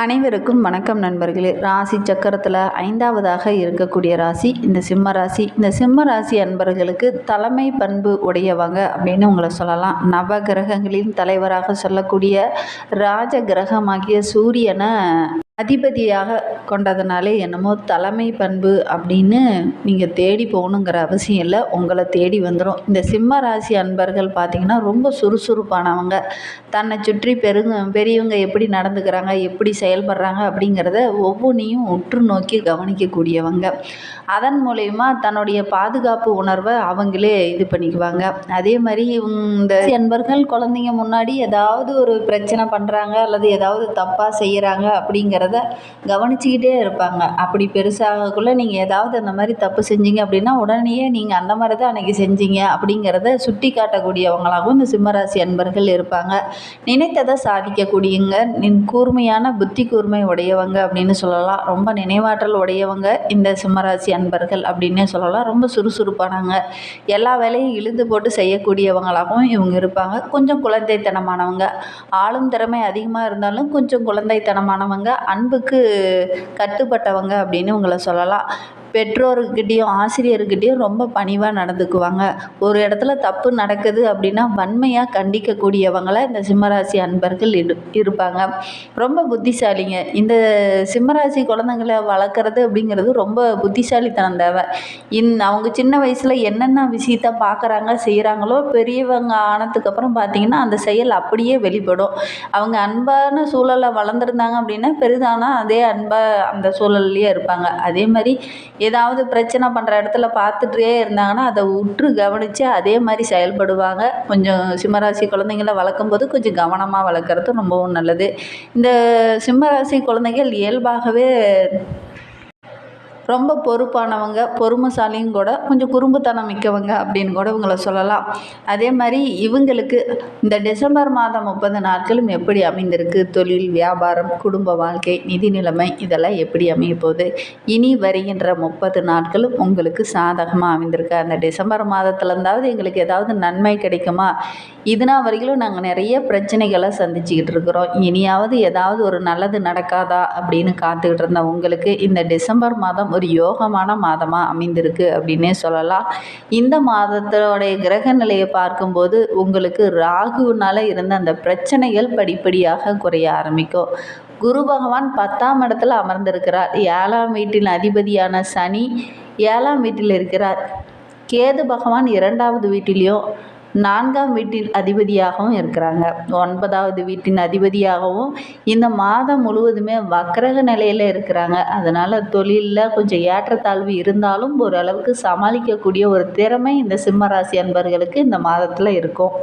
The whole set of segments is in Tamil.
அனைவருக்கும் வணக்கம் நண்பர்களே. ராசி சக்கரத்தில் 5வதாக இருக்கக்கூடிய ராசி இந்த சிம்ம ராசி. இந்த சிம்ம ராசி அன்பர்களுக்கு தலைமை பண்பு உடையவங்க அப்படின்னு உங்களை சொல்லலாம். நவ கிரகங்களின் தலைவராக சொல்லக்கூடிய ராஜ கிரகமாகிய சூரியனை அதிபதியாக கொண்டதுனாலே என்னமோ தலைமை பண்பு அப்படின்னு நீங்கள் தேடி போகணுங்கிற அவசியம் இல்லை, உங்களை தேடி வந்துடும். இந்த சிம்ம ராசி அன்பர்கள் பார்த்திங்கன்னா ரொம்ப சுறுசுறுப்பானவங்க. தன்னை சுற்றி பெரியவங்க எப்படி நடந்துக்கிறாங்க, எப்படி செயல்படுறாங்க அப்படிங்கிறத ஒவ்வொன்றையும் உற்று நோக்கி கவனிக்கக்கூடியவங்க. அதன் மூலயமா தன்னுடைய பாதுகாப்பு உணர்வை அவங்களே இது பண்ணிக்குவாங்க. அதே மாதிரி இந்த அன்பர்கள் குழந்தைங்க முன்னாடி ஏதாவது ஒரு பிரச்சனை பண்ணுறாங்க அல்லது ஏதாவது தப்பாக செய்கிறாங்க அப்படிங்கிறத கவனிச்சுக்கிட்டே இருப்பாங்க. அப்படி பெருசாகக்குள்ளே நீங்கள் ஏதாவது அந்த மாதிரி தப்பு செஞ்சீங்க அப்படின்னா உடனே நீங்கள் அந்த மாதிரி தான் அன்றைக்கி செஞ்சீங்க அப்படிங்கிறத சுட்டி காட்டக்கூடியவங்களாகவும் இந்த சிம்மராசி அன்பர்கள் இருப்பாங்க. நினைத்ததை சாதிக்கக்கூடியங்க, கூர்மையான புத்தி கூர்மை உடையவங்க அப்படின்னு சொல்லலாம். ரொம்ப நினைவாற்றல் உடையவங்க இந்த சிம்மராசி அன்பர்கள் அப்படின்னே சொல்லலாம். ரொம்ப சுறுசுறுப்பானவங்க, எல்லா வேலையும் இழுந்து போட்டு செய்யக்கூடியவங்களாகவும் இவங்க இருப்பாங்க. கொஞ்சம் குழந்தைத்தனமானவங்க, ஆளும் திறமை அதிகமாக இருந்தாலும் கொஞ்சம் குழந்தைத்தனமானவங்க, அன்புக்கு கட்டுப்பட்டவங்க அப்படின்னு உங்களை சொல்லலாம். பெற்றோர்கிட்டையும் ஆசிரியர்கிட்டையும் ரொம்ப பணிவாக நடந்துக்குவாங்க. ஒரு இடத்துல தப்பு நடக்குது அப்படின்னா வன்மையாக கண்டிக்கக்கூடியவங்கள இந்த சிம்மராசி அன்பர்கள் இருப்பாங்க. ரொம்ப புத்திசாலிங்க. இந்த சிம்மராசி குழந்தைங்களை வளர்க்குறது அப்படிங்கிறது ரொம்ப புத்திசாலித்தனம் தேவை. அவங்க சின்ன வயசில் என்னென்ன விஷயத்த பார்க்குறாங்க செய்கிறாங்களோ பெரியவங்க ஆனதுக்கப்புறம் பார்த்திங்கன்னா அந்த செயல் அப்படியே வெளிப்படும். அவங்க அன்பான சூழலை வளர்ந்துருந்தாங்க அப்படின்னா பெரிதானா அதே அன்பாக அந்த சூழல்லையே இருப்பாங்க. அதே மாதிரி ஏதாவது பிரச்சனை பண்ணுற இடத்துல பார்த்துட்டே இருந்தாங்கன்னா அதை உற்று கவனித்து அதே மாதிரி செயல்படுவாங்க. கொஞ்சம் சிம்மராசி குழந்தைங்கள வளர்க்கும்போது கொஞ்சம் கவனமாக வளர்க்குறது ரொம்பவும் நல்லது. இந்த சிம்மராசி குழந்தைகள் இயல்பாகவே ரொம்ப பொறுப்பானவங்க, பொறுமைசாலியும் கூட, கொஞ்சம் குறும்புத்தனம் மிக்கவங்க அப்படின்னு கூட இவங்களை சொல்லலாம். அதே மாதிரி இவங்களுக்கு இந்த டிசம்பர் மாதம் 30 நாட்களும் எப்படி அமைந்திருக்கு, தொழில், வியாபாரம், குடும்ப வாழ்க்கை, நிதி நிலைமை இதெல்லாம் எப்படி அமைய போகுது, இனி வருகின்ற 30 நாட்களும் உங்களுக்கு சாதகமாக அமைந்திருக்கு. அந்த டிசம்பர் மாதத்துலேருந்தாவது எங்களுக்கு ஏதாவது நன்மை கிடைக்குமா, இதுனா வரைக்கும் நாங்கள் நிறைய பிரச்சனைகளை சந்திச்சுக்கிட்டு இருக்கிறோம், இனியாவது ஏதாவது ஒரு நல்லது நடக்காதா அப்படின்னு காத்துக்கிட்டு இருந்த உங்களுக்கு இந்த டிசம்பர் மாதம் ஒரு யோகமான மாதமாக அமைந்திருக்கு அப்படின்னே சொல்லலாம். இந்த மாதத்தோடைய கிரக நிலையை பார்க்கும்போது உங்களுக்கு ராகுனால இருந்த அந்த பிரச்சனைகள் படிப்படியாக குறைய ஆரம்பிக்கும். குரு பகவான் 10ஆம் இடத்துல அமர்ந்திருக்கிறார். 7ஆம் வீட்டின் அதிபதியான சனி 7ஆம் வீட்டில் இருக்கிறார். கேது பகவான் 2வது வீட்டிலையும் 4ஆம் வீட்டின் அதிபதியாகவும் இருக்கிறாங்க. 9வது வீட்டின் அதிபதியாகவும் இந்த மாதம் முழுவதுமே வக்ரக நிலையில் இருக்கிறாங்க. அதனால் தொழிலில் கொஞ்சம் ஏற்றத்தாழ்வு இருந்தாலும் ஓரளவுக்கு சமாளிக்கக்கூடிய ஒரு திறமை இந்த சிம்மராசி அன்பர்களுக்கு இந்த மாதத்தில் இருக்கும்.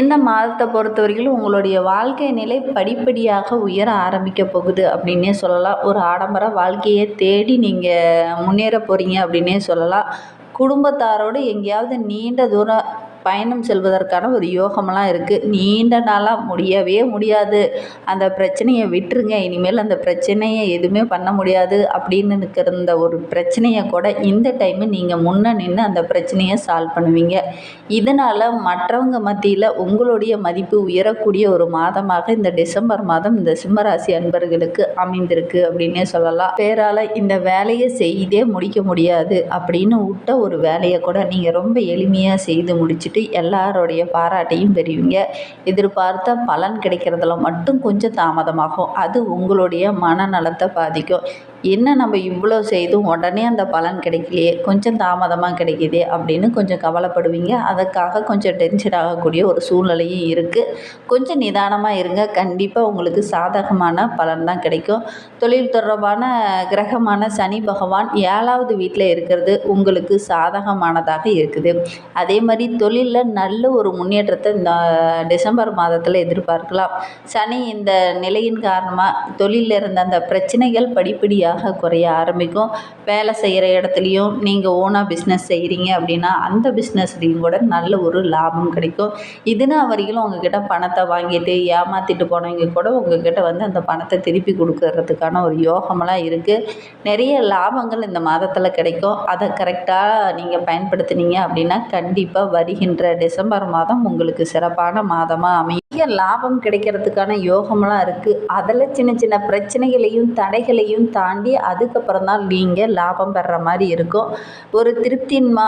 இந்த மாதத்தை பொறுத்தவரைக்கும் உங்களுடைய வாழ்க்கை நிலை படிப்படியாக உயர ஆரம்பிக்க போகுது அப்படின்னே சொல்லலாம். ஒரு ஆடம்பர வாழ்க்கையை தேடி நீங்கள் முன்னேற போகிறீங்க அப்படின்னே சொல்லலாம். குடும்பத்தாரோடு எங்கேயாவது நீண்ட தூரம் பயணம் செல்வதற்கான ஒரு யோகமெல்லாம் இருக்குது. நீண்ட நாளாக முடியவே முடியாது, அந்த பிரச்சனையை விட்டுருங்க, இனிமேல் அந்த பிரச்சனையை எதுவுமே பண்ண முடியாது அப்படின்னு இருக்கிற இந்த ஒரு பிரச்சனையை கூட இந்த டைமு நீங்கள் முன்னே நின்று அந்த பிரச்சனையை சால்வ் பண்ணுவீங்க. இதனால் மற்றவங்க மத்தியில் உங்களுடைய மதிப்பு உயரக்கூடிய ஒரு மாதமாக இந்த டிசம்பர் மாதம் இந்த சிம்மராசி அன்பர்களுக்கு அமைந்திருக்கு அப்படின்னே சொல்லலாம். பேரால் இந்த வேலையை செய்தே முடிக்க முடியாது அப்படின்னு விட்ட ஒரு வேலையை கூட நீங்கள் ரொம்ப எளிமையாக செய்து முடிச்சுட்டு எல்லாருடைய பாராட்டையும் பெறுவீங்க. எதிர்பார்த்த பலன் கிடைக்கிறதுல மட்டும் கொஞ்சம் தாமதமாகும். அது உங்களுடைய மனநலத்தை பாதிக்கும். என்ன நம்ம இவ்வளோ செய்தும் உடனே அந்த பலன் கிடைக்கலையே, கொஞ்சம் தாமதமாக கிடைக்கிதே அப்படின்னு கொஞ்சம் கவலைப்படுவீங்க. அதுக்காக கொஞ்சம் டென்ஷன் ஆகக்கூடிய ஒரு சூழ்நிலையும் இருக்குது. கொஞ்சம் நிதானமாக இருங்க, கண்டிப்பாக உங்களுக்கு சாதகமான பலன் தான் கிடைக்கும். தொழில் தொடர்பான கிரகமான சனி பகவான் 7வது வீட்டில் இருக்கிறது உங்களுக்கு சாதகமானதாக இருக்குது. அதே மாதிரி தொழிலில் நல்ல ஒரு முன்னேற்றத்தை இந்த டிசம்பர் மாதத்தில் எதிர்பார்க்கலாம். சனி இந்த நிலையின் காரணமாக தொழிலில் இருந்த அந்த பிரச்சனைகள் படிப்படியாக குறைய ஆரம்பிக்கும். வேலை செய்கிற இடத்துலையும் நீங்கள் ஓனாக பிஸ்னஸ் செய்கிறீங்க அப்படின்னா அந்த பிஸ்னஸ்லேயும் கூட நல்ல ஒரு லாபம் கிடைக்கும். இதுனா வரைக்கும் உங்ககிட்ட பணத்தை வாங்கிட்டு ஏமாற்றிட்டு போனவங்க கூட உங்ககிட்ட வந்து அந்த பணத்தை திருப்பி கொடுக்கறதுக்கான ஒரு யோகமெல்லாம் இருக்குது. நிறைய லாபங்கள் இந்த மாதத்தில் கிடைக்கும். அதை கரெக்டாக நீங்கள் பயன்படுத்தினீங்க அப்படின்னா கண்டிப்பாக வருகின்ற டிசம்பர் மாதம் உங்களுக்கு சிறப்பான மாதமாக அமையும். அதிக லாபம் கிடைக்கிறதுக்கான யோகம்லாம் இருக்குது. அதில் சின்ன சின்ன பிரச்சனைகளையும் தடைகளையும் தாண்டி அதுக்கப்புறம் தான் நீங்கள் லாபம் பெறுற மாதிரி இருக்கும். ஒரு திருப்தியின்மை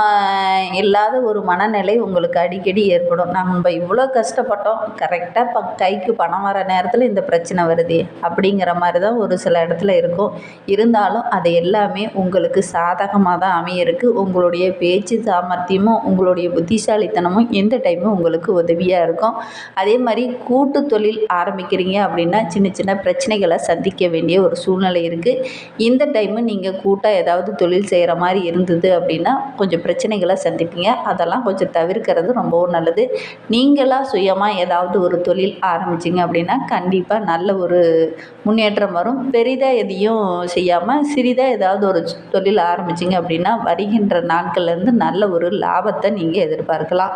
இல்லாத ஒரு மனநிலை உங்களுக்கு அடிக்கடி ஏற்படும். நம்ம இவ்வளோ கஷ்டப்பட்டோம், கரெக்டாக கைக்கு பணம் வர நேரத்தில் இந்த பிரச்சனை வருதே அப்படிங்கிற மாதிரி தான் ஒரு சில இடத்துல இருக்கும். இருந்தாலும் அது எல்லாமே உங்களுக்கு சாதகமாக தான் அமையிருக்கு. உங்களுடைய பேச்சு சாமர்த்தியமும் உங்களுடைய புத்திசாலித்தனமும் எந்த டைமும் உங்களுக்கு உதவியாக இருக்கும். அதே மாதிரி கூட்டு தொழில் ஆரம்பிக்கிறீங்க அப்படின்னா சின்ன சின்ன பிரச்சனைகளை சந்திக்க வேண்டிய ஒரு சூழ்நிலை இருக்குது. இந்த டைமு நீங்கள் கூட்டாக ஏதாவது தொழில் செய்கிற மாதிரி இருந்தது அப்படின்னா கொஞ்சம் பிரச்சனைகளை சந்திப்பீங்க. அதெல்லாம் கொஞ்சம் தவிர்க்கிறது ரொம்பவும் நல்லது. நீங்களாக சுயமாக ஏதாவது ஒரு தொழில் ஆரம்பிச்சிங்க அப்படின்னா கண்டிப்பாக நல்ல ஒரு முன்னேற்றம் வரும். பெரிதாக எதையும் செய்யாமல் சிறிதாக ஏதாவது ஒரு தொழில் ஆரம்பிச்சிங்க அப்படின்னா வருகின்ற நாட்கள்லேருந்து நல்ல ஒரு லாபத்தை நீங்கள் எதிர்பார்க்கலாம்.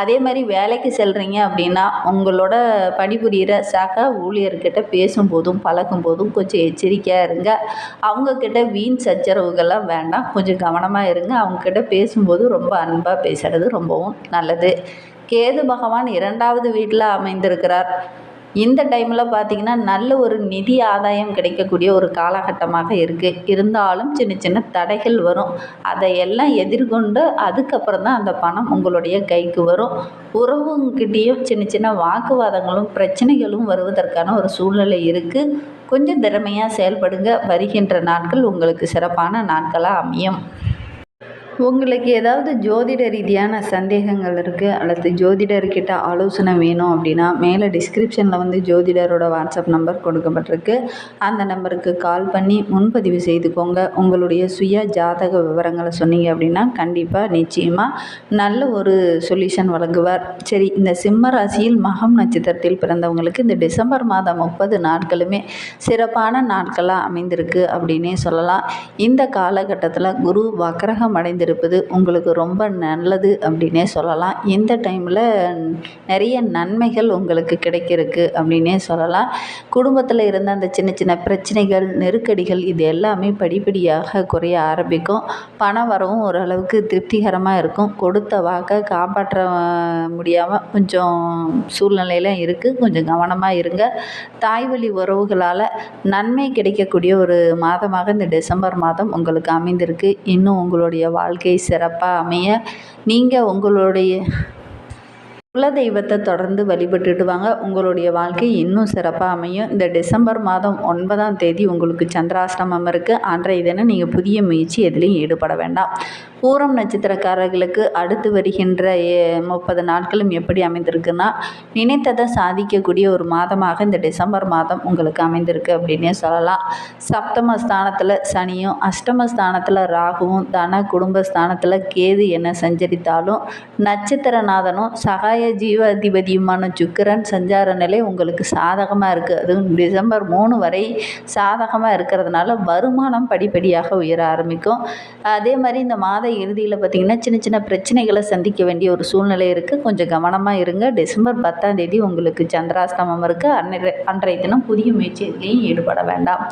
அதே மாதிரி வேலைக்கு செல்கிறீங்க அப்படின்னா உங்களோட பணிபுரிகிற சக ஊழியர்கிட்ட பேசும்போதும் பழகும்போதும் கொஞ்சம் எச்சரிக்கையாக இருங்க. அவங்கக்கிட்ட வீண் சச்சரவுகள்லாம் வேண்டாம். கொஞ்சம் கவனமாக இருங்க. அவங்கக்கிட்ட பேசும்போது ரொம்ப அன்பாக பேசுகிறது ரொம்பவும் நல்லது. கேது பகவான் 2வது வீட்டில் அமைந்திருக்கிறார். இந்த டைமில் பார்த்திங்கன்னா நல்ல ஒரு நிதி ஆதாயம் கிடைக்கக்கூடிய ஒரு காலகட்டமாக இருக்குது. இருந்தாலும் சின்ன சின்ன தடைகள் வரும். அதையெல்லாம் எதிர்கொண்டு அதுக்கப்புறம் தான் அந்த பணம் உங்களுடைய கைக்கு வரும். உறவுங்கிட்டேயும் சின்ன சின்ன வாக்குவாதங்களும் பிரச்சனைகளும் வருவதற்கான ஒரு சூழ்நிலை இருக்குது. கொஞ்சம் திறமையாக செயல்படுங்க. வருகின்ற நாட்கள் உங்களுக்கு சிறப்பான நாட்களாக அமையும். உங்களுக்கு ஏதாவது ஜோதிட ரீதியான சந்தேகங்கள் இருக்குது அல்லது ஜோதிடர்கிட்ட ஆலோசனை வேணும் அப்படின்னா மேலே டிஸ்கிரிப்ஷனில் வந்து ஜோதிடரோட வாட்ஸ்அப் நம்பர் கொடுக்கப்பட்டிருக்கு. அந்த நம்பருக்கு கால் பண்ணி முன்பதிவு செய்துக்கோங்க. உங்களுடைய சுய ஜாதக விவரங்களை சொன்னீங்க அப்படின்னா கண்டிப்பாக நிச்சயமாக நல்ல ஒரு சொல்யூஷன் வழங்குவார். சரி, இந்த சிம்ம ராசியில் மகம் நட்சத்திரத்தில் பிறந்தவங்களுக்கு இந்த டிசம்பர் மாதம் 30 நாட்களுமே சிறப்பான நாட்களாக அமைந்திருக்கு அப்படின்னே சொல்லலாம். இந்த காலகட்டத்தில் குரு வக்ரகம் அடைந்து இருப்பது உங்களுக்கு ரொம்ப நல்லது அப்படின்னே சொல்லலாம். இந்த டைமில் நிறைய நன்மைகள் உங்களுக்கு கிடைக்கிறதுக்கு அப்படின்னே சொல்லலாம். குடும்பத்தில் இருந்த அந்த சின்ன சின்ன பிரச்சனைகள் நெருக்கடிகள் இது எல்லாமே படிப்படியாக குறைய ஆரம்பிக்கும். பண வரவும் ஓரளவுக்கு திருப்திகரமாக இருக்கும். கொடுத்த வாக்கை காப்பாற்ற முடியாமல் கொஞ்சம் சூழ்நிலையில் இருக்குது. கொஞ்சம் கவனமாக இருங்க. தாய்வழி உறவுகளால் நன்மை கிடைக்கக்கூடிய ஒரு மாதமாக இந்த டிசம்பர் மாதம் உங்களுக்கு அமைந்திருக்கு. இன்னும் உங்களுடைய வாழ்க்கை சிறப்பாக அமைய நீங்கள் உங்களுடைய குலதெய்வத்தை தொடர்ந்து வழிபட்டுட்டு வாங்க. உங்களுடைய வாழ்க்கை இன்னும் சிறப்பாக அமையும். இந்த டிசம்பர் மாதம் 9ஆம் தேதி உங்களுக்கு சந்திராஷ்டமம் இருக்குது. அன்றைய தினம் நீங்கள் புதிய முயற்சி எதுலேயும் ஈடுபட வேண்டாம். பூரம் நட்சத்திரக்காரர்களுக்கு அடுத்து வருகின்ற 30 நாட்களும் எப்படி அமைந்திருக்குன்னா நினைத்ததை சாதிக்கக்கூடிய ஒரு மாதமாக இந்த டிசம்பர் மாதம் உங்களுக்கு அமைந்திருக்கு அப்படின்னே சொல்லலாம். சப்தமஸ்தானத்தில் சனியும் அஷ்டமஸ்தானத்தில் ராகுவும் தன குடும்பஸ்தானத்தில் கேது என சஞ்சரித்தாலும் நட்சத்திரநாதனும் சகாய ஜீவாதிபதியுமான சுக்கிரன் சஞ்சார நிலை உங்களுக்கு சாதகமாக இருக்குது. அதுவும் டிசம்பர் 3 வரை சாதகமாக இருக்கிறதுனால வருமானம் படிப்படியாக உயர ஆரம்பிக்கும். அதே மாதிரி இந்த மாத இறுதியில் பார்த்திங்கன்னா சின்ன சின்ன பிரச்சனைகளை சந்திக்க வேண்டிய ஒரு சூழ்நிலை இருக்குது. கொஞ்சம் கவனமாக இருங்க. டிசம்பர் 10ஆம் தேதி உங்களுக்கு சந்திராஷ்டமம் இருக்குது. அன்றைய தினம் புதிய முயற்சிகளையும் ஈடுபட வேண்டாம்.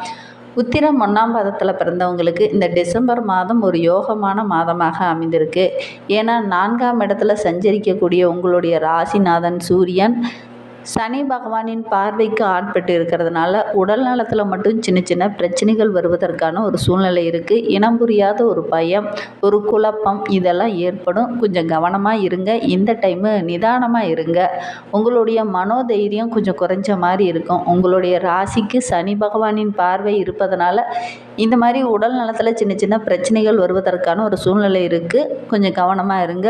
உத்திரம் 1ஆம் பாதத்தில் பிறந்தவங்களுக்கு இந்த டிசம்பர் மாதம் ஒரு யோகமான மாதமாக அமைந்திருக்கு. ஏன்னா 4ஆம் இடத்துல சஞ்சரிக்கக்கூடிய உங்களுடைய ராசிநாதன் சூரியன் சனி பகவானின் பார்வைக்கு ஆட்பட்டு இருக்கிறதுனால உடல் நலத்தில் மட்டும் சின்ன சின்ன பிரச்சனைகள் வருவதற்கான ஒரு சூழ்நிலை இருக்குது. இனம் புரியாத ஒரு பயம், ஒரு குழப்பம் இதெல்லாம் ஏற்படும். கொஞ்சம் கவனமாக இருங்க. இந்த டைமு நிதானமாக இருங்க. உங்களுடைய மனோதைரியம் கொஞ்சம் குறைஞ்ச மாதிரி இருக்கும். உங்களுடைய ராசிக்கு சனி பகவானின் பார்வை இருப்பதனால இந்த மாதிரி உடல் நலத்தில் சின்ன சின்ன பிரச்சனைகள் வருவதற்கான ஒரு சூழ்நிலை இருக்குது. கொஞ்சம் கவனமாக இருங்க.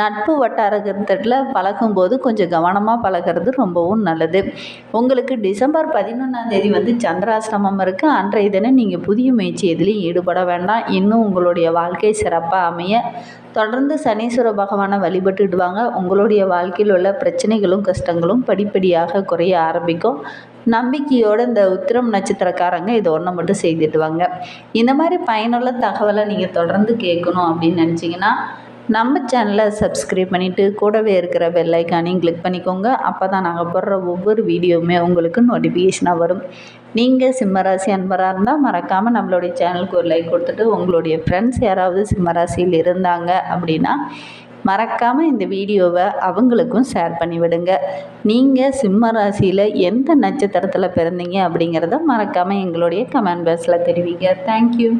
நட்பு வட்டாரத்தில் பழகும்போது கொஞ்சம் கவனமாக பழகிறது ரொம்பவும் நல்லது. உங்களுக்கு டிசம்பர் 11ஆம் தேதி வந்து சந்திராஷ்டமம் இருக்குது. அன்றைய தினம் நீங்கள் புதிய முயற்சி எதுலேயும் ஈடுபட வேண்டாம். இன்னும் உங்களுடைய வாழ்க்கை சிறப்பாக அமைய தொடர்ந்து சனீஸ்வர பகவானை வழிபட்டுடுவாங்க. உங்களுடைய வாழ்க்கையில் உள்ள பிரச்சனைகளும் கஷ்டங்களும் படிப்படியாக குறைய ஆரம்பிக்கும். நம்பிக்கையோடு இந்த உத்திரம் நட்சத்திரக்காரங்க இதை ஒன்றை மட்டும் செய்துடுவாங்க. இந்த மாதிரி பயனுள்ள தகவலை நீங்கள் தொடர்ந்து கேட்கணும் அப்படின்னு நினச்சிங்கன்னா நம்ம சேனலை சப்ஸ்கிரைப் பண்ணிவிட்டு கூடவே இருக்கிற பெல் ஐக்கானையும் கிளிக் பண்ணிக்கோங்க. அப்போ தான் நாங்கள் போடுற ஒவ்வொரு வீடியோவுமே உங்களுக்கு நோட்டிஃபிகேஷனாக வரும். நீங்கள் சிம்மராசி அன்பராக இருந்தால் மறக்காமல் நம்மளுடைய சேனலுக்கு ஒரு லைக் கொடுத்துட்டு உங்களுடைய ஃப்ரெண்ட்ஸ் யாராவது சிம்மராசியில் இருந்தாங்க அப்படின்னா மறக்காமல் இந்த வீடியோவை அவங்களுக்கும் ஷேர் பண்ணிவிடுங்க. நீங்கள் சிம்ம ராசியில் எந்த நட்சத்திரத்தில் பிறந்தீங்க அப்படிங்கிறத மறக்காமல் எங்களுடைய கமெண்ட் பாக்ஸில் தெரிவிங்க. தேங்க்யூ.